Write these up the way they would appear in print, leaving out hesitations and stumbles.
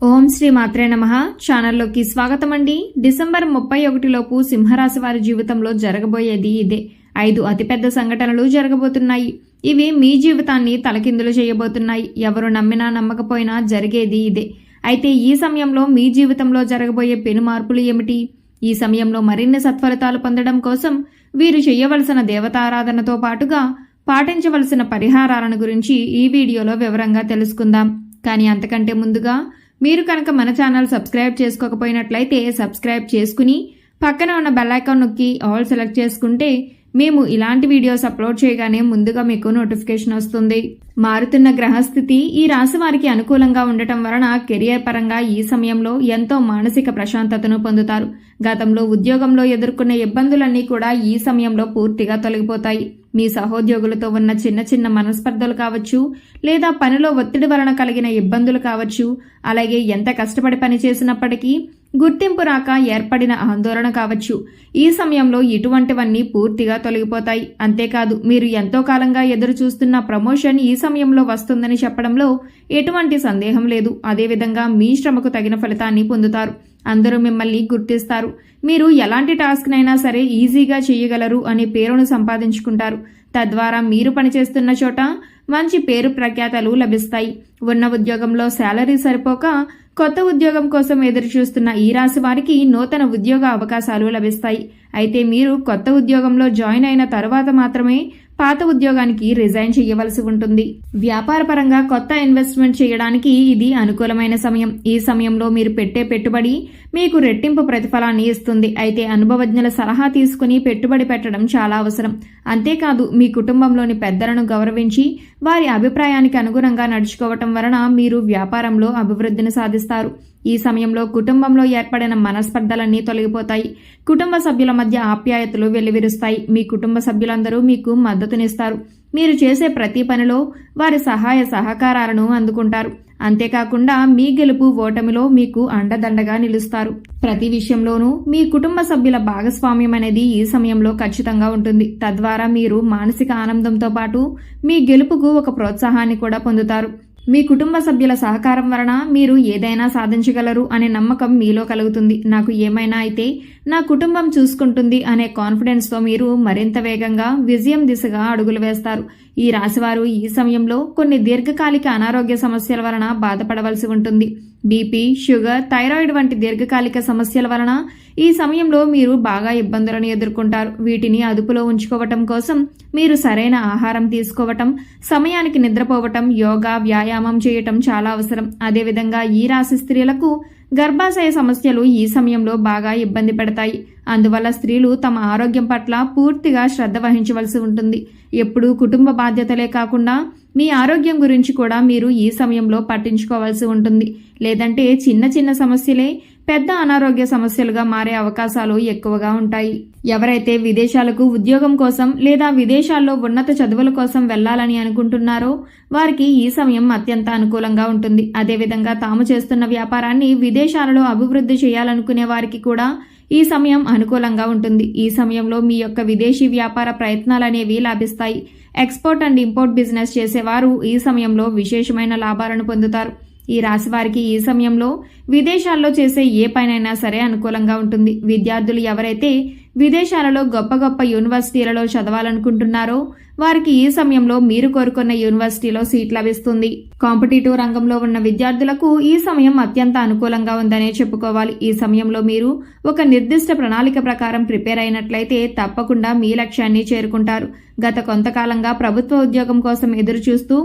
ఓం శ్రీ మాత్రే నమః. ఛానల్లోకి స్వాగతం అండి. డిసెంబర్ 31 లోపు సింహరాశి వారి జీవితంలో జరగబోయేది ఇదే. 5 అతిపెద్ద సంఘటనలు జరగబోతున్నాయి. ఇవి మీ జీవితాన్ని తలకిందులు చేయబోతున్నాయి. ఎవరు నమ్మినా నమ్మకపోయినా జరిగేది ఇదే. అయితే ఈ సమయంలో మీ జీవితంలో జరగబోయే పెను మార్పులు ఏమిటి? ఈ సమయంలో మరిన్ని సత్ఫలితాలు పొందడం కోసం వీరు చేయవలసిన దేవతారాధనతో పాటుగా పాటించవలసిన పరిహారాలను గురించి ఈ వీడియోలో వివరంగా తెలుసుకుందాం. కానీ అంతకంటే ముందుగా మీరు కనుక మన ఛానల్ సబ్స్క్రైబ్ చేసుకోకపోయినట్లయితే సబ్స్క్రైబ్ చేసుకుని పక్కన ఉన్న బెల్ ఐకాన్ నొక్కి ఆల్ సెలెక్ట్ చేసుకుంటే మేము ఇలాంటి వీడియోస్ అప్లోడ్ చేయగానే ముందుగా మీకు నోటిఫికేషన్ వస్తుంది. మారుతున్న గ్రహస్థితి ఈ రాశి వారికి అనుకూలంగా ఉండటం వలన కెరియర్ పరంగా ఈ సమయంలో ఎంతో మానసిక ప్రశాంతతను పొందుతారు. గతంలో ఉద్యోగంలో ఎదుర్కొన్న ఇబ్బందులన్నీ కూడా ఈ సమయంలో పూర్తిగా తొలగిపోతాయి. మీ సహోద్యోగులతో ఉన్న చిన్న చిన్న మనస్పర్ధలు కావచ్చు, లేదా పనిలో ఒత్తిడి వలన కలిగిన ఇబ్బందులు కావచ్చు, అలాగే ఎంత కష్టపడి పని చేసినప్పటికీ గుర్తింపు రాక ఏర్పడిన ఆందోళన కావచ్చు, ఈ సమయంలో ఇటువంటివన్నీ పూర్తిగా తొలగిపోతాయి. అంతేకాదు, మీరు ఎంతో కాలంగా ఎదురు చూస్తున్న ప్రమోషన్ ఈ సమయంలో వస్తుందని చెప్పడంలో ఎటువంటి సందేహం లేదు. అదేవిధంగా మీ శ్రమకు తగిన ఫలితాన్ని పొందుతారు. అందరూ మిమ్మల్ని గుర్తిస్తారు. మీరు ఎలాంటి టాస్క్ నైనా సరే ఈజీగా చేయగలరు అనే పేరును సంపాదించుకుంటారు. తద్వారా మీరు పనిచేస్తున్న చోట మంచి పేరు ప్రఖ్యాతలు లభిస్తాయి. ఉన్న ఉద్యోగంలో శాలరీ సరిపోక కొత్త ఉద్యోగం కోసం ఎదురు చూస్తున్న ఈ రాశి వారికి నూతన ఉద్యోగ అవకాశాలు లభిస్తాయి. అయితే మీరు కొత్త ఉద్యోగంలో జాయిన్ అయిన తరువాత మాత్రమే పాత ఉద్యోగానికి రిజైన్ చేయవలసి ఉంటుంది. వ్యాపారపరంగా కొత్త ఇన్వెస్ట్మెంట్ చేయడానికి ఇది అనుకూలమైన సమయం. ఈ సమయంలో మీరు పెట్టే పెట్టుబడి మీకు రెట్టింపు ప్రతిఫలాన్ని ఇస్తుంది. అయితే అనుభవజ్ఞుల సలహా తీసుకుని పెట్టుబడి పెట్టడం చాలా అవసరం. అంతేకాదు, మీ కుటుంబంలోని పెద్దలను గౌరవించి వారి అభిప్రాయానికి అనుగుణంగా నడుచుకోవటం వలన మీరు వ్యాపారంలో అభివృద్ధిని సాధిస్తారు. ఈ సమయంలో కుటుంబంలో ఏర్పడిన మనస్పర్ధలన్నీ తొలగిపోతాయి. కుటుంబ సభ్యుల మధ్య ఆప్యాయతలు వెల్లివిరుస్తాయి. మీ కుటుంబ సభ్యులందరూ మీకు మద్దతునిస్తారు. మీరు చేసే ప్రతి పనిలో వారి సహాయ సహకారాలను అందుకుంటారు. అంతేకాకుండా మీ గెలుపు ఓటమిలో మీకు అండదండగా నిలుస్తారు. ప్రతి విషయంలోనూ మీ కుటుంబ సభ్యుల భాగస్వామ్యం అనేది ఈ సమయంలో ఖచ్చితంగా ఉంటుంది. తద్వారా మీరు మానసిక ఆనందంతో పాటు మీ గెలుపుకు ఒక ప్రోత్సాహాన్ని కూడా పొందుతారు. మీ కుటుంబ సభ్యుల సహకారం వలన మీరు ఏదైనా సాధించగలరు అనే నమ్మకం మీలో కలుగుతుంది. నాకు ఏమైనా అయితే నా కుటుంబం చూసుకుంటుంది అనే కాన్ఫిడెన్స్తో మీరు మరింత వేగంగా విజయం దిశగా అడుగులు వేస్తారు. ఈ రాశివారు ఈ సమయంలో కొన్ని దీర్ఘకాలిక అనారోగ్య సమస్యల వలన బాధపడవలసి ఉంటుంది. బీపీ, షుగర్, థైరాయిడ్ వంటి దీర్ఘకాలిక సమస్యల వలన ఈ సమయంలో మీరు బాగా ఇబ్బందులను ఎదుర్కొంటారు. వీటిని అదుపులో ఉంచుకోవటం కోసం మీరు సరైన ఆహారం తీసుకోవటం, సమయానికి నిద్రపోవటం, యోగా, వ్యాయామం చేయటం చాలా అవసరం. అదేవిధంగా ఈ రాశి స్త్రీలకు గర్భాశయ సమస్యలు ఈ సమయంలో బాగా ఇబ్బంది పెడతాయి. అందువల్ల స్త్రీలు తమ ఆరోగ్యం పట్ల పూర్తిగా శ్రద్ధ వహించవలసి ఉంటుంది. ఎప్పుడూ కుటుంబ బాధ్యతలే కాకుండా మీ ఆరోగ్యం గురించి కూడా మీరు ఈ సమయంలో పట్టించుకోవాల్సి ఉంటుంది. లేదంటే చిన్న చిన్న సమస్యలే పెద్ద అనారోగ్య సమస్యలుగా మారే అవకాశాలు ఎక్కువగా ఉంటాయి. ఎవరైతే విదేశాలకు ఉద్యోగం కోసం లేదా విదేశాల్లో ఉన్నత చదువుల కోసం వెళ్లాలని అనుకుంటున్నారో వారికి ఈ సమయం అత్యంత అనుకూలంగా ఉంటుంది. అదేవిధంగా తాము చేస్తున్న వ్యాపారాన్ని విదేశాలలో అభివృద్ధి చేయాలనుకునే వారికి కూడా ఈ సమయం అనుకూలంగా ఉంటుంది. ఈ సమయంలో మీ యొక్క విదేశీ వ్యాపార ప్రయత్నాలనేవి లాభిస్తాయి. ఎక్స్పోర్ట్ అండ్ ఇంపోర్ట్ బిజినెస్ చేసేవారు ఈ సమయంలో విశేషమైన లాభాలను పొందుతారు. ఈ రాశి వారికి ఈ సమయంలో విదేశాల్లో చేసే ఏ పనైనా సరే అనుకూలంగా ఉంటుంది. విద్యార్థులు ఎవరైతే విదేశాలలో గొప్ప గొప్ప యూనివర్సిటీలలో చదవాలనుకుంటున్నారో వారికి ఈ సమయంలో మీరు కోరుకున్న యూనివర్సిటీలో సీట్ లభిస్తుంది. కాంపిటేటివ్ రంగంలో ఉన్న విద్యార్థులకు ఈ సమయం అత్యంత అనుకూలంగా ఉందనే చెప్పుకోవాలి. ఈ సమయంలో మీరు ఒక నిర్దిష్ట ప్రణాళిక ప్రకారం ప్రిపేర్ అయినట్లయితే తప్పకుండా మీ లక్ష్యాన్ని చేరుకుంటారు. గత కొంతకాలంగా ప్రభుత్వ ఉద్యోగం కోసం ఎదురు చూస్తూ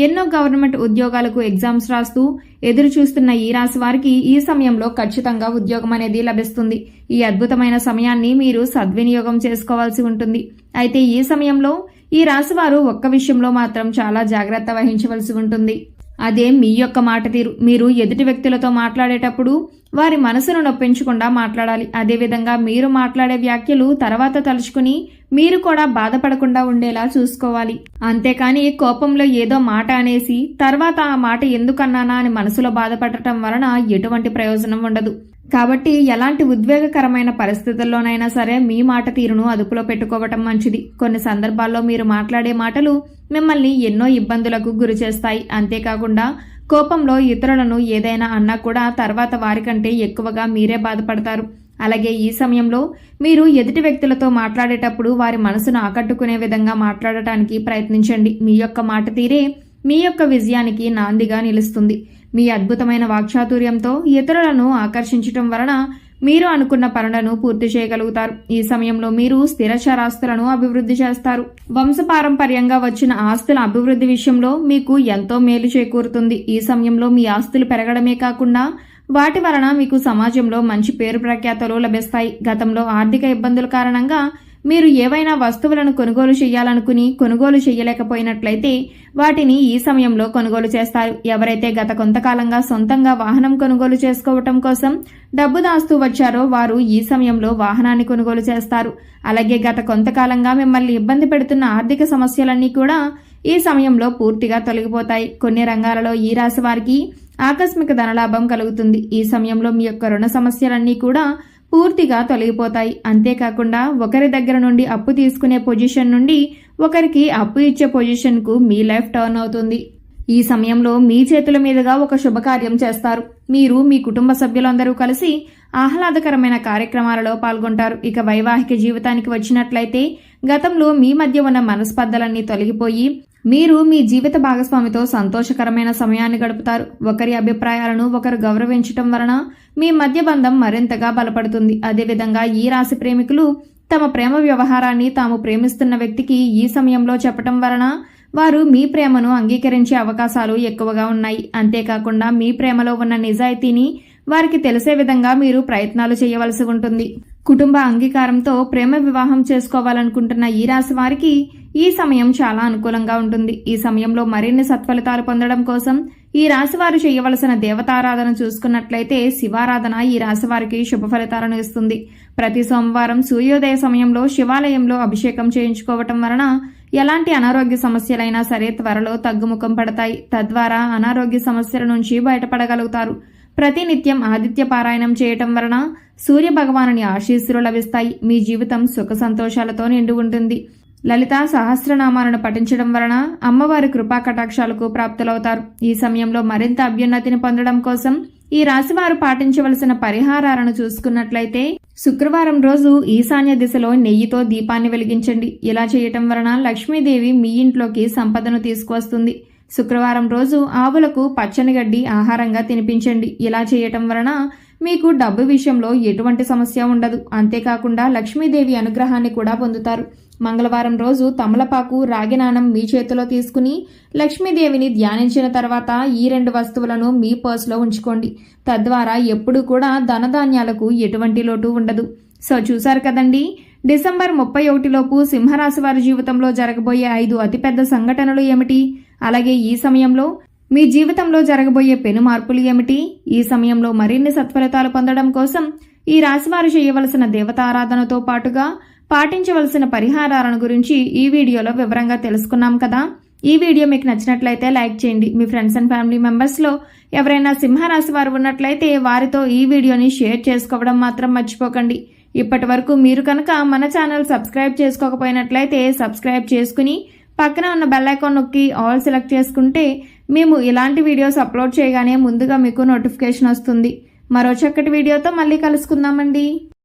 ఎన్నో గవర్నమెంట్ ఉద్యోగాలకు ఎగ్జామ్స్ రాస్తూ ఎదురు చూస్తున్న ఈ రాశి వారికి ఈ సమయంలో ఖచ్చితంగా ఉద్యోగం అనేది లభిస్తుంది. ఈ అద్భుతమైన సమయాన్ని మీరు సద్వినియోగం చేసుకోవాల్సి ఉంటుంది. అయితే ఈ సమయంలో ఈ రాశివారు ఒక్క విషయంలో మాత్రం చాలా జాగ్రత్త వహించవలసి ఉంటుంది. అదే మీ యొక్క మాట తీరు. మీరు ఎదుటి వ్యక్తులతో మాట్లాడేటప్పుడు వారి మనసును నొప్పించకుండా మాట్లాడాలి. అదేవిధంగా మీరు మాట్లాడే వ్యాఖ్యలు తర్వాత తలుచుకుని మీరు కూడా బాధపడకుండా ఉండేలా చూసుకోవాలి. అంతేకాని కోపంలో ఏదో మాట అనేసి తర్వాత ఆ మాట ఎందుకన్నానా అని మనసులో బాధపడటం వలన ఎటువంటి ప్రయోజనం ఉండదు. కాబట్టి ఎలాంటి ఉద్వేగకరమైన పరిస్థితుల్లోనైనా సరే మీ మాట తీరును అదుపులో పెట్టుకోవటం మంచిది. కొన్ని సందర్భాల్లో మీరు మాట్లాడే మాటలు మిమ్మల్ని ఎన్నో ఇబ్బందులకు గురి చేస్తాయి. అంతేకాకుండా కోపంలో ఇతరులను ఏదైనా అన్నా కూడా తర్వాత వారికంటే ఎక్కువగా మీరే బాధపడతారు. అలాగే ఈ సమయంలో మీరు ఎదుటి వ్యక్తులతో మాట్లాడేటప్పుడు వారి మనసును ఆకట్టుకునే విధంగా మాట్లాడటానికి ప్రయత్నించండి. మీ యొక్క మాట తీరే మీ యొక్క విజయానికి నాందిగా నిలుస్తుంది. మీ అద్భుతమైన వాక్చాతుర్యంతో ఇతరులను ఆకర్షించటం వలన మీరు అనుకున్న పనులను పూర్తి చేయగలుగుతారు. ఈ సమయంలో మీరు స్థిర చరాస్తులను అభివృద్ధి చేస్తారు. వంశపారంపర్యంగా వచ్చిన ఆస్తుల అభివృద్ధి విషయంలో మీకు ఎంతో మేలు చేకూరుతుంది. ఈ సమయంలో మీ ఆస్తులు పెరగడమే కాకుండా వాటి వలన మీకు సమాజంలో మంచి పేరు ప్రఖ్యాతలు లభిస్తాయి. గతంలో ఆర్థిక ఇబ్బందుల కారణంగా మీరు ఏవైనా వస్తువులను కొనుగోలు చేయాలనుకుని కొనుగోలు చేయలేకపోయినట్లయితే వాటిని ఈ సమయంలో కొనుగోలు చేస్తారు. ఎవరైతే గత కొంతకాలంగా సొంతంగా వాహనం కొనుగోలు చేసుకోవటం కోసం డబ్బు దాస్తూ వచ్చారో వారు ఈ సమయంలో వాహనాన్ని కొనుగోలు చేస్తారు. అలాగే గత కొంతకాలంగా మిమ్మల్ని ఇబ్బంది పెడుతున్న ఆర్థిక సమస్యలన్నీ కూడా ఈ సమయంలో పూర్తిగా తొలగిపోతాయి. కొన్ని రంగాలలో ఈ రాశి వారికి ఆకస్మిక ధనలాభం కలుగుతుంది. ఈ సమయంలో మీ యొక్క రుణ సమస్యలన్నీ కూడా పూర్తిగా తొలగిపోతాయి. అంతేకాకుండా ఒకరి దగ్గర నుండి అప్పు తీసుకునే పొజిషన్ నుండి ఒకరికి అప్పు ఇచ్చే పొజిషన్కు మీ లైఫ్ టర్న్ అవుతుంది. ఈ సమయంలో మీ చేతుల మీదుగా ఒక శుభకార్యం చేస్తారు. మీరు మీ కుటుంబ సభ్యులందరూ కలిసి ఆహ్లాదకరమైన కార్యక్రమాలలో పాల్గొంటారు. ఇక వైవాహిక జీవితానికి వచ్చినట్లయితే గతంలో మీ మధ్య ఉన్న మనస్పర్ధలన్నీ తొలగిపోయి మీరు మీ జీవిత భాగస్వామితో సంతోషకరమైన సమయాన్ని గడుపుతారు. ఒకరి అభిప్రాయాలను ఒకరు గౌరవించటం వలన మీ మధ్య బంధం మరింతగా బలపడుతుంది. అదేవిధంగా ఈ రాశి ప్రేమికులు తమ ప్రేమ వ్యవహారాన్ని తాము ప్రేమిస్తున్న వ్యక్తికి ఈ సమయంలో చెప్పటం వలన వారు మీ ప్రేమను అంగీకరించే అవకాశాలు ఎక్కువగా ఉన్నాయి. అంతేకాకుండా మీ ప్రేమలో ఉన్న నిజాయితీని వారికి తెలిసే విధంగా మీరు ప్రయత్నాలు చేయవలసి ఉంటుంది. కుటుంబ అంగీకారంతో ప్రేమ వివాహం చేసుకోవాలనుకుంటున్న ఈ రాశి వారికి ఈ సమయం చాలా అనుకూలంగా ఉంటుంది. ఈ సమయంలో మరిన్ని సత్ఫలితాలు పొందడం కోసం ఈ రాశి వారు చేయవలసిన దేవతారాధన చూసుకున్నట్లయితే శివారాధన ఈ రాశి వారికి శుభ ఫలితాలను ఇస్తుంది. ప్రతి సోమవారం సూర్యోదయ సమయంలో శివాలయంలో అభిషేకం చేయించుకోవటం వలన ఎలాంటి అనారోగ్య సమస్యలైనా సరే త్వరలో తగ్గుముఖం పడతాయి. తద్వారా అనారోగ్య సమస్యల నుంచి బయటపడగలుగుతారు. ప్రతినిత్యం ఆదిత్య పారాయణం చేయటం వలన సూర్య భగవానుని ఆశీస్సులు లభిస్తాయి. మీ జీవితం సుఖ సంతోషాలతో నిండి ఉంటుంది. లలిత సహస్రనామాలను పఠించడం వలన అమ్మవారి కృపా కటాక్షాలకు ప్రాప్తులవుతారు. ఈ సమయంలో మరింత అభ్యున్నతిని పొందడం కోసం ఈ రాశివారు పాటించవలసిన పరిహారాలను చూసుకున్నట్లయితే శుక్రవారం రోజు ఈశాన్య దిశలో నెయ్యితో దీపాన్ని వెలిగించండి. ఇలా చేయటం వలన లక్ష్మీదేవి మీ ఇంట్లోకి సంపదను తీసుకువస్తుంది. శుక్రవారం రోజు ఆవులకు పచ్చని గడ్డి ఆహారంగా తినిపించండి. ఇలా చేయటం వలన మీకు డబ్బు విషయంలో ఎటువంటి సమస్య ఉండదు. అంతేకాకుండా లక్ష్మీదేవి అనుగ్రహాన్ని కూడా పొందుతారు. మంగళవారం రోజు తమలపాకు రాగి నాణం మీ చేతిలో తీసుకుని లక్ష్మీదేవిని ధ్యానించిన తర్వాత ఈ 2 వస్తువులను మీ పర్సులో ఉంచుకోండి. తద్వారా ఎప్పుడూ కూడా ధనధాన్యాలకు ఎటువంటి లోటు ఉండదు. సో చూసారు కదండి, డిసెంబర్ 31 లోపు సింహరాశి వారి జీవితంలో జరగబోయే 5 అతిపెద్ద సంఘటనలు ఏమిటి, అలాగే ఈ సమయంలో మీ జీవితంలో జరగబోయే పెను మార్పులు ఏమిటి, ఈ సమయంలో మరిన్ని సత్ఫలితాలు పొందడం కోసం ఈ రాశివారు చేయవలసిన దేవతారాధనతో పాటుగా పాటించవలసిన పరిహారాలను గురించి ఈ వీడియోలో వివరంగా తెలుసుకున్నాం కదా. ఈ వీడియో మీకు నచ్చినట్లయితే లైక్ చేయండి. మీ ఫ్రెండ్స్ అండ్ ఫ్యామిలీ మెంబర్స్లో ఎవరైనా సింహరాశి వారు ఉన్నట్లయితే వారితో ఈ వీడియోని షేర్ చేసుకోవడం మాత్రం మర్చిపోకండి. ఇప్పటి వరకు మీరు కనుక మన ఛానల్ సబ్స్క్రైబ్ చేసుకోకపోయినట్లయితే సబ్స్క్రైబ్ చేసుకుని పక్కన ఉన్న బెల్ ఐకాన్ నొక్కి ఆల్ సెలెక్ట్ చేసుకుంటే మేము ఇలాంటి వీడియోస్ అప్లోడ్ చేయగానే ముందుగా మీకు నోటిఫికేషన్ వస్తుంది. మరో చక్కటి వీడియోతో మళ్ళీ కలుసుకుందామండి.